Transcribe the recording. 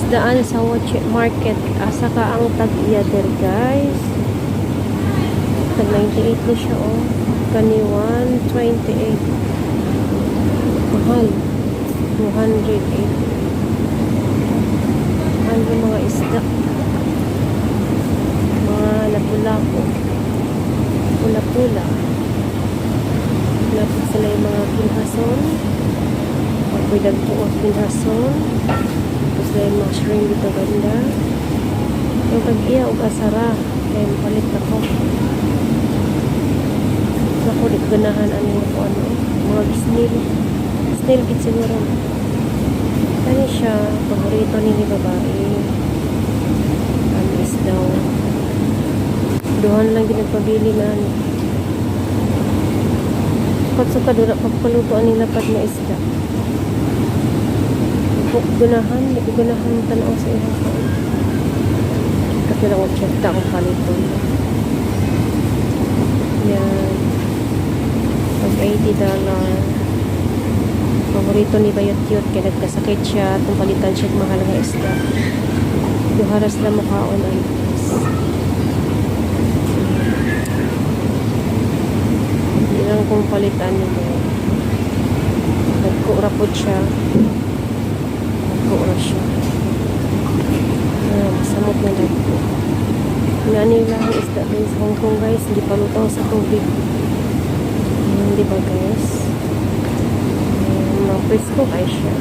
isdaan sa Wache Market. Asa ka ang tag-iya there, guys. Tag 98 na siya, oh. Kani 128. Mahal. 208. Mahal yung mga isda. Mga lapu-lapo. Pula-pula. Lapit sila yung mga pinhason. Pagbidag po ang pinhason. Tapos na yung mushroom dito ganda. Yung tag-iya o asara. Kaya palit ako. Ako, di ganahan ano po ano. Mga snail. Snail bit siguro. Ano siya? Paborito ni babae. Ano is daw. Duhan lang ginagpabili na ano. Sukat-sukat doon pagpalutoan nila pag na isda. Gunahan, di ko gunahan tanaw sa ilang kaon. Kasi lang ako check ta kung palito. Yan. Pag $80. Paborito ni Bayot-Yot. Kaya nagkasakit siya. Itong palitan siya mahal nga isda. Duharas na mukhaon ang hindi lang kung palitan niya. Nagkurapot siya. Nagkura siya. Masamot na dito. Nila ang isda guys. Hong Kong guys. Hindi palutaw sa tubig. Hindi ba guys? Presko kayo siya.